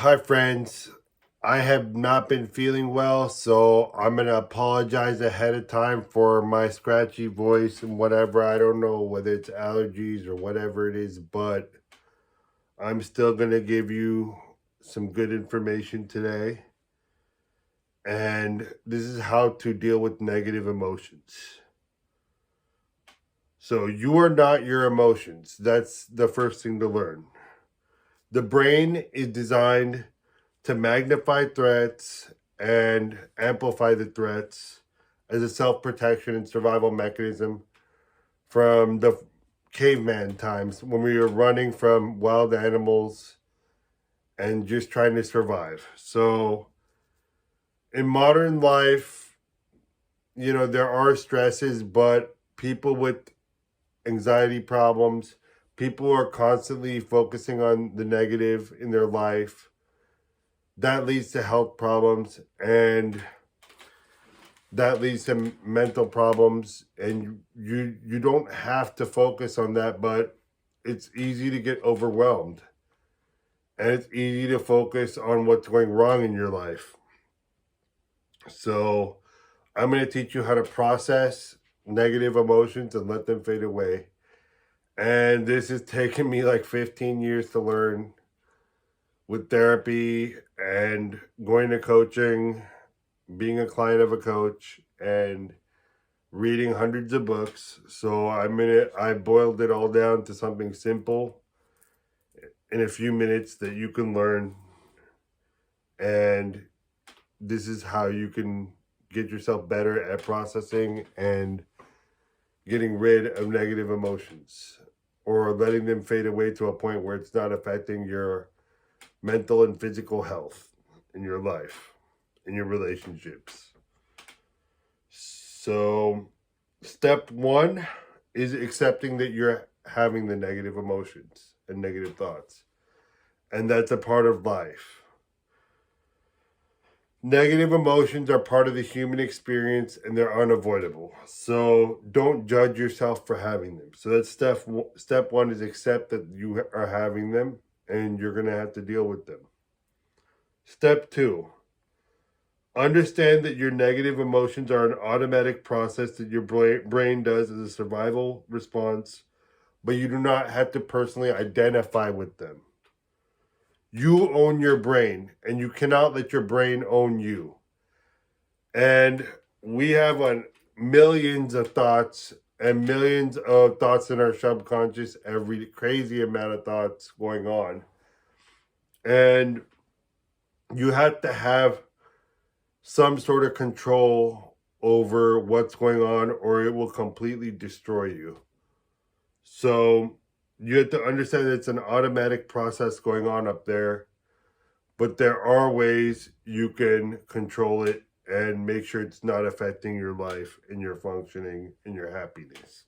Hi, friends. I have not been feeling well, so I'm going to apologize ahead of time for my scratchy voice and whatever. I don't know whether it's allergies or whatever it is, but I'm still going to give you some good information today. And this is how to deal with negative emotions. So, you are not your emotions. That's the first thing to learn. The brain is designed to magnify threats and amplify the threats as a self protection and survival mechanism from the caveman times when we were running from wild animals and just trying to survive. So, in modern life, there are stresses, but people with anxiety problems, people who are constantly focusing on the negative in their life, that leads to health problems and that leads to mental problems, and you don't have to focus on that, but it's easy to get overwhelmed, and it's easy to focus on what's going wrong in your life. So I'm going to teach you how to process negative emotions and let them fade away. And this has taken me like 15 years to learn, with therapy and going to coaching, being a client of a coach, and reading hundreds of books. So I boiled it all down to something simple in a few minutes that you can learn. And this is how you can get yourself better at processing and getting rid of negative emotions, or letting them fade away to a point where it's not affecting your mental and physical health in your life, in your relationships. So, step one is accepting that you're having the negative emotions and negative thoughts, and that's a part of life. Negative emotions are part of the human experience and they're unavoidable. So don't judge yourself for having them. So that's step one, is accept that you are having them and you're going to have to deal with them. Step two, understand that your negative emotions are an automatic process that your brain does as a survival response, but you do not have to personally identify with them. You own your brain, and you cannot let your brain own you. And we have millions of thoughts and millions of thoughts in our subconscious, every crazy amount of thoughts going on. And you have to have some sort of control over what's going on, or it will completely destroy you. So you have to understand that it's an automatic process going on up there, but there are ways you can control it and make sure it's not affecting your life and your functioning and your happiness.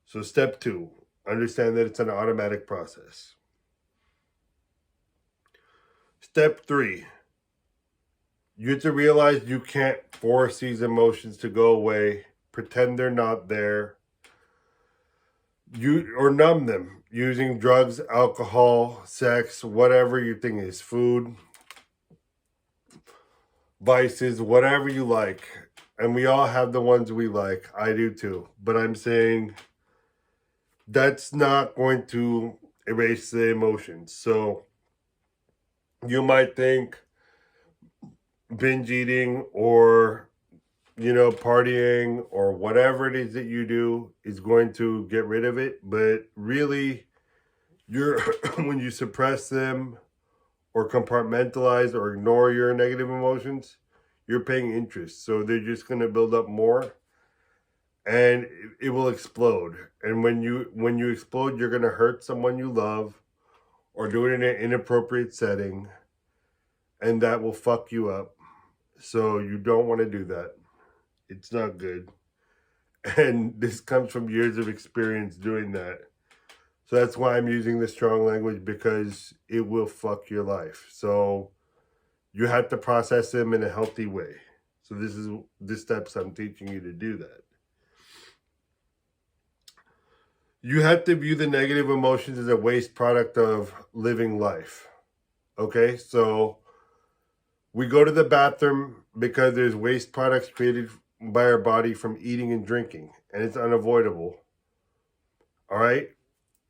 So, step two, understand that it's an automatic process. Step three, you have to realize you can't force these emotions to go away, pretend they're not there, or numb them using drugs, alcohol, sex, whatever you think is food, vices, whatever you like. And we all have the ones we like. I do too. But I'm saying that's not going to erase the emotions. So you might think binge eating or partying or whatever it is that you do is going to get rid of it, but really you're when you suppress them or compartmentalize or ignore your negative emotions, you're paying interest. So they're just going to build up more, and it will explode. And when you explode, you're going to hurt someone you love or do it in an inappropriate setting, and that will fuck you up. So you don't want to do that. It's not good. And this comes from years of experience doing that. So that's why I'm using the strong language, because it will fuck your life. So you have to process them in a healthy way. So this is the steps I'm teaching you to do that. You have to view the negative emotions as a waste product of living life. Okay, so we go to the bathroom because there's waste products created by our body from eating and drinking, and it's unavoidable. All right,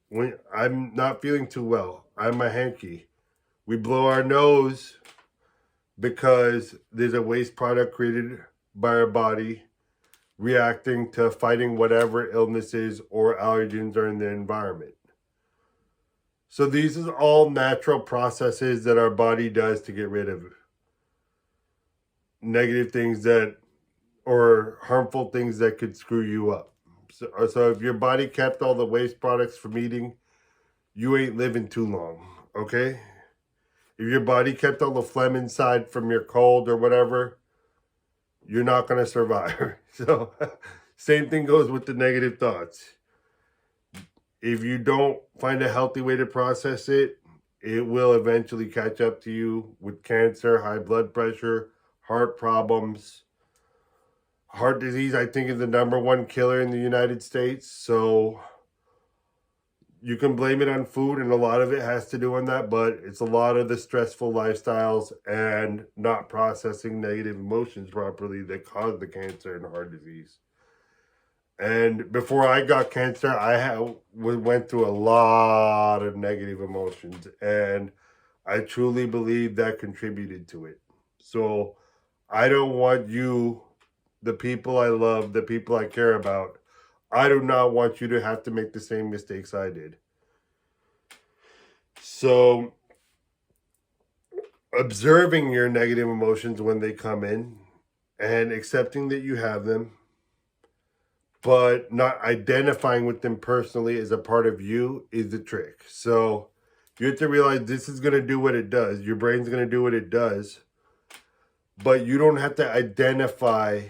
when I'm not feeling too well, I'm a hanky. We blow our nose because there's a waste product created by our body reacting to fighting whatever illnesses or allergens are in the environment. So these are all natural processes that our body does to get rid of negative things that or harmful things that could screw you up. So if your body kept all the waste products from eating, you ain't living too long, okay? If your body kept all the phlegm inside from your cold or whatever, you're not going to survive. So same thing goes with the negative thoughts. If you don't find a healthy way to process it, it will eventually catch up to you with cancer, high blood pressure, heart problems. Heart disease, I think, is the number one killer in the United States. So you can blame it on food, and a lot of it has to do on that, but it's a lot of the stressful lifestyles and not processing negative emotions properly that cause the cancer and heart disease. And before I got cancer, went through a lot of negative emotions, and I truly believe that contributed to it. So I don't want you, the people I love, the people I care about, I do not want you to have to make the same mistakes I did. So observing your negative emotions when they come in and accepting that you have them, but not identifying with them personally as a part of you is the trick. So you have to realize this is going to do what it does. Your brain's going to do what it does, but you don't have to identify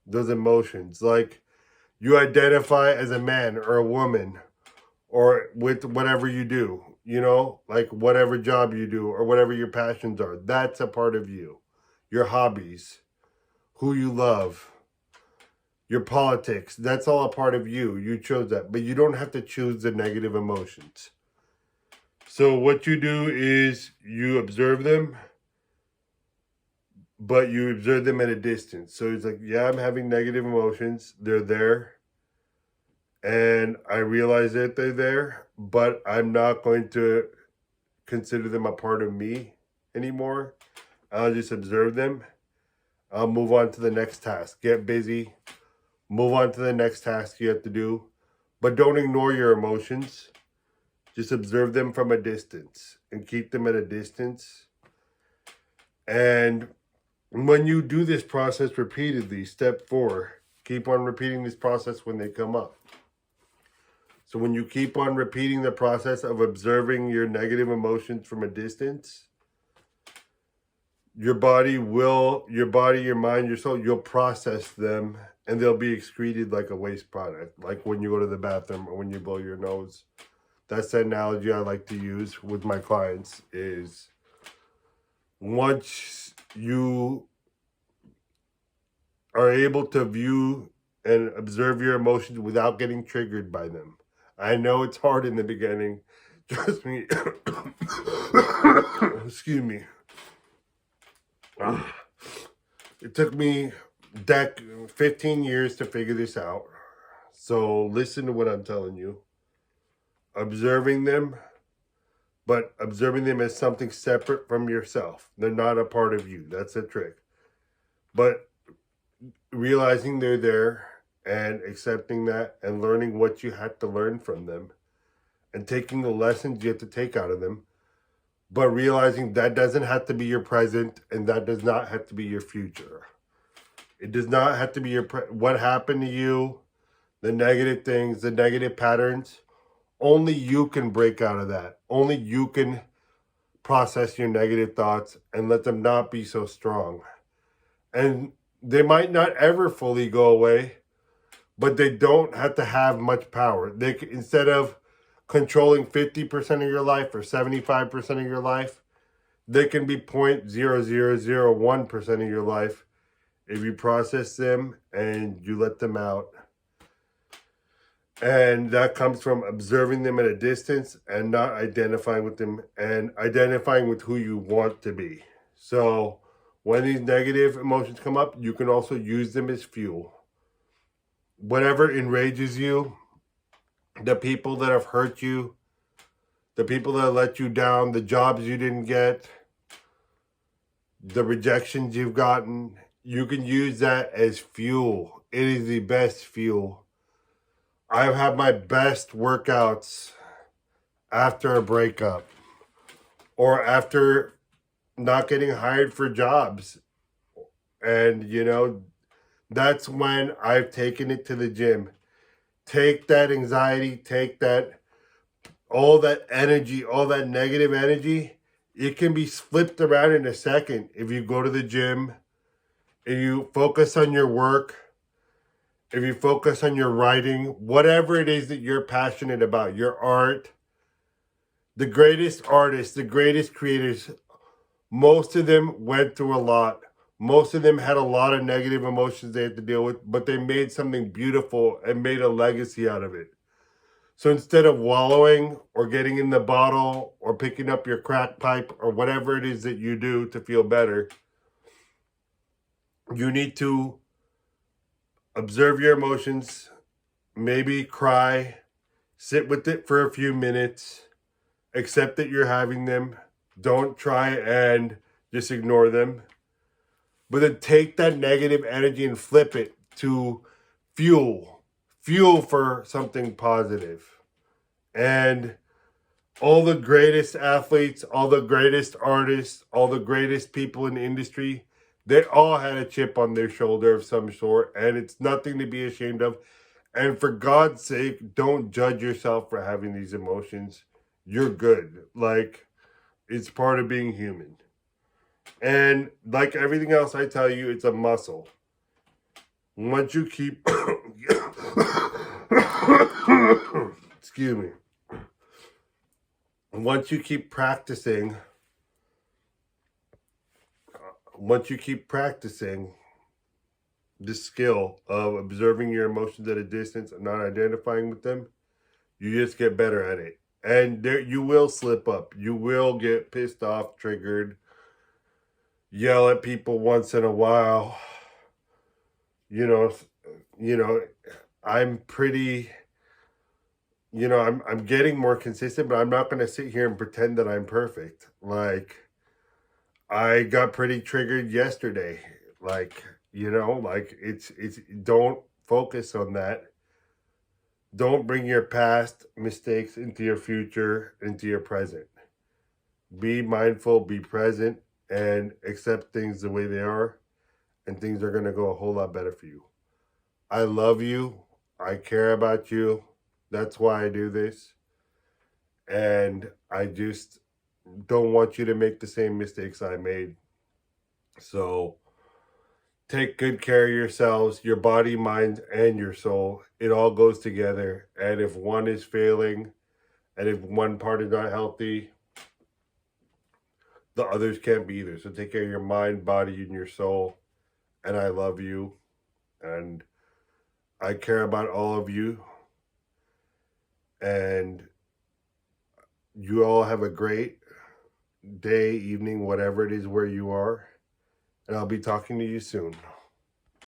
those emotions. Like you identify as a man or a woman or with whatever you do, like whatever job you do or whatever your passions are. That's a part of you. Your hobbies, who you love, your politics, that's all a part of you. You chose that, but you don't have to choose the negative emotions. So what you do is you observe them, but you observe them at a distance. So it's like, yeah, I'm having negative emotions. They're there. And I realize that they're there, but I'm not going to consider them a part of me anymore. I'll just observe them. I'll move on to the next task. Get busy. Move on to the next task you have to do. But don't ignore your emotions. Just observe them from a distance and keep them at a distance. And when you do this process repeatedly, step 4, keep on repeating this process when they come up. So when you keep on repeating the process of observing your negative emotions from a distance, your body, your mind, your soul, you'll process them and they'll be excreted like a waste product. Like when you go to the bathroom or when you blow your nose. That's the analogy I like to use with my clients is once you are able to view and observe your emotions without getting triggered by them. I know it's hard in the beginning. Trust me. Excuse me. It took me 15 years to figure this out. So listen to what I'm telling you. Observing them, but observing them as something separate from yourself. They're not a part of you. That's a trick. But realizing they're there and accepting that and learning what you had to learn from them and taking the lessons you have to take out of them, but realizing that doesn't have to be your present and that does not have to be your future. It does not have to be what happened to you, the negative things, the negative patterns. Only you can break out of that. Only you can process your negative thoughts and let them not be so strong. And they might not ever fully go away, but they don't have to have much power. Instead of controlling 50% of your life or 75% of your life, they can be 0.0001% of your life if you process them and you let them out. And that comes from observing them at a distance and not identifying with them and identifying with who you want to be. So when these negative emotions come up, you can also use them as fuel. Whatever enrages you, the people that have hurt you, the people that let you down, the jobs you didn't get, the rejections you've gotten, you can use that as fuel. It is the best fuel. I've had my best workouts after a breakup or after not getting hired for jobs. And, that's when I've taken it to the gym. Take that anxiety, take that, all that energy, all that negative energy. It can be flipped around in a second if you go to the gym, if you focus on your work, if you focus on your writing, whatever it is that you're passionate about, your art. The greatest artists, the greatest creators, most of them went through a lot. Most of them had a lot of negative emotions they had to deal with, but they made something beautiful and made a legacy out of it. So instead of wallowing or getting in the bottle or picking up your crack pipe or whatever it is that you do to feel better, you need to observe your emotions, maybe cry, sit with it for a few minutes, accept that you're having them. Don't try and just ignore them. But then take that negative energy and flip it to fuel for something positive. And all the greatest athletes, all the greatest artists, all the greatest people in the industry, they all had a chip on their shoulder of some sort, and it's nothing to be ashamed of. And for God's sake, don't judge yourself for having these emotions. You're good. Like, it's part of being human. And like everything else I tell you, it's a muscle. Once you keep excuse me. Once you keep practicing the skill of observing your emotions at a distance and not identifying with them, you just get better at it. And there, you will slip up. You will get pissed off, triggered, yell at people once in a while. I'm pretty, I'm getting more consistent, but I'm not going to sit here and pretend that I'm perfect. Like, I got pretty triggered yesterday. Like, it's don't focus on that. Don't bring your past mistakes into your future, into your present. Be mindful, be present, and accept things the way they are, and things are going to go a whole lot better for you. I love you. I care about you. That's why I do this. And I just don't want you to make the same mistakes I made. So take good care of yourselves, your body, mind, and your soul. It all goes together. And if one is failing, and if one part is not healthy, the others can't be either. So take care of your mind, body, and your soul. And I love you. And I care about all of you. And you all have a great day, evening, whatever it is where you are. And I'll be talking to you soon.